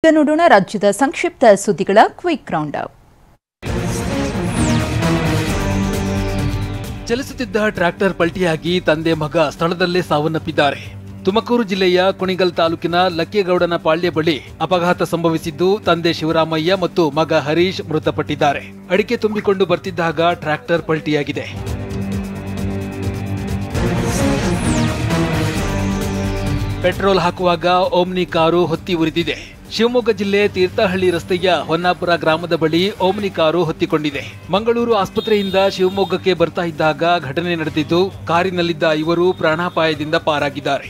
ಈಗ ನೋಡೋಣ ರಾಜ್ಯದ ಸಂಕ್ಷಿಪ್ತ ಸುದ್ದಿಗಳ ಕ್ವಿಕ್ ರೌಂಡ್ ಅಪ್. ಚಲಿಸುತ್ತಿದ್ದ ಟ್ರ್ಯಾಕ್ಟರ್ ಪಲ್ಟಿಯಾಗಿ ತಂದೆ ಮಗ ಸ್ಥಳದಲ್ಲೇ ಸಾವನ್ನಪ್ಪಿದ್ದಾರೆ. ತುಮಕೂರು ಜಿಲ್ಲೆಯ ಕುಣಿಗಲ್ ತಾಲೂಕಿನ ಲಕ್ಕೇಗೌಡನ ಪಾಳ್ಯ ಬಳಿ ಅಪಘಾತ ಸಂಭವಿಸಿದ್ದು ತಂದೆ ಶಿವರಾಮಯ್ಯ ಮತ್ತು ಮಗ ಹರೀಶ್ ಮೃತಪಟ್ಟಿದ್ದಾರೆ. ಅಡಿಕೆ ತುಂಬಿಕೊಂಡು ಬರ್ತಿದ್ದಾಗ ಟ್ರ್ಯಾಕ್ಟರ್ ಪಲ್ಟಿಯಾಗಿದೆ. ಪೆಟ್ರೋಲ್ ಹಾಕುವಾಗ ಓಮ್ನಿ ಕಾರು ಹೊತ್ತಿ ಉರಿದಿದೆ. ಶಿವಮೊಗ್ಗ ಜಿಲ್ಲೆ ತೀರ್ಥಹಳ್ಳಿ ರಸ್ತೆಯ ಹೊನ್ನಾಪುರ ಗ್ರಾಮದ ಬಳಿ ಓಮ್ನಿ ಕಾರು ಹೊತ್ತಿಕೊಂಡಿದೆ. ಮಂಗಳೂರು ಆಸ್ಪತ್ರೆಯಿಂದ ಶಿವಮೊಗ್ಗಕ್ಕೆ ಬರ್ತಾ ಇದ್ದಾಗ ಘಟನೆ ನಡೆದಿದ್ದು ಕಾರಿನಲ್ಲಿದ್ದ ಐವರು ಪ್ರಾಣಾಪಾಯದಿಂದ ಪಾರಾಗಿದ್ದಾರೆ.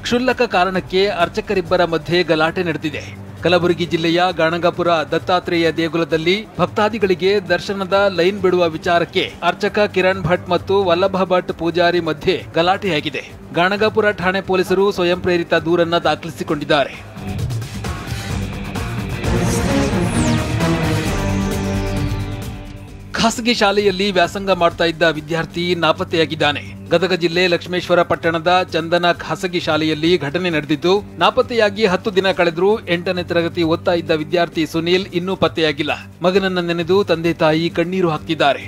ಕ್ಷುಲ್ಲಕ ಕಾರಣಕ್ಕೆ ಅರ್ಚಕರಿಬ್ಬರ ಮಧ್ಯೆ ಗಲಾಟೆ ನಡೆದಿದೆ. ಕಲಬುರಗಿ ಜಿಲ್ಲೆಯ ಗಾಣಗಾಪುರ ದತ್ತಾತ್ರೇಯ ದೇಗುಲದಲ್ಲಿ ಭಕ್ತಾದಿಗಳಿಗೆ ದರ್ಶನದ ಲೈನ್ ಬಿಡುವ ವಿಚಾರಕ್ಕೆ ಅರ್ಚಕ ಕಿರಣ್ ಭಟ್ ಮತ್ತು ವಲ್ಲಭ ಭಟ್ ಪೂಜಾರಿ ಮಧ್ಯೆ ಗಲಾಟೆಯಾಗಿದೆ. ಗಾಣಗಾಪುರ ಠಾಣೆ ಪೊಲೀಸರು ಸ್ವಯಂ ಪ್ರೇರಿತ ದೂರನ್ನ ದಾಖಲಿಸಿಕೊಂಡಿದ್ದಾರೆ. ಖಾಸಗಿ ಶಾಲೆಯಲ್ಲಿ ವ್ಯಾಸಂಗ ಮಾಡ್ತಾ ಇದ್ದ ವಿದ್ಯಾರ್ಥಿ ನಾಪತ್ತೆಯಾಗಿದ್ದಾನೆ. ಗದಗ ಜಿಲ್ಲೆ ಲಕ್ಷ್ಮೇಶ್ವರ ಪಟ್ಟಣದ ಚಂದನ ಖಾಸಗಿ ಶಾಲೆಯಲ್ಲಿ ಘಟನೆ ನಡೆದಿದ್ದು ನಾಪತ್ತೆಯಾಗಿ 10 ದಿನ ಕಳೆದರೂ 8ನೇ ತರಗತಿ ಓದ್ತಾ ಇದ್ದ ವಿದ್ಯಾರ್ಥಿ ಸುನೀಲ್ ಇನ್ನೂ ಪತ್ತೆಯಾಗಿಲ್ಲ. ಮಗನನ್ನ ನೆನೆದು ತಂದೆ ತಾಯಿ ಕಣ್ಣೀರು ಹಾಕ್ತಿದ್ದಾರೆ.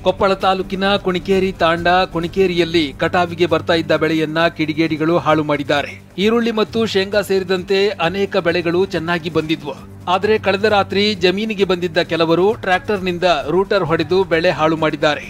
ಕೊಪ್ಪಳ ತಾಲೂಕಿನ ಕುಣಿಕೇರಿ ತಾಂಡ ಕುಣಿಕೇರಿಯಲ್ಲಿ ಕಟಾವಿಗೆ ಬರ್ತಾ ಇದ್ದ ಬೆಳೆಯನ್ನ ಕಿಡಿಗೇಡಿಗಳು ಹಾಳು ಮಾಡಿದ್ದಾರೆ. ಈರುಳ್ಳಿ ಮತ್ತು ಶೇಂಗಾ ಸೇರಿದಂತೆ ಅನೇಕ ಬೆಳೆಗಳು ಚೆನ್ನಾಗಿ ಬಂದಿದ್ವು. ಆದರೆ ಕಳೆದ ರಾತ್ರಿ ಜಮೀನಿಗೆ ಬಂದಿದ್ದ ಕೆಲವರು ಟ್ರ್ಯಾಕ್ಟರ್ನಿಂದ ರೂಟರ್ ಹೊಡೆದು ಬೆಳೆ ಹಾಳು ಮಾಡಿದ್ದಾರೆ.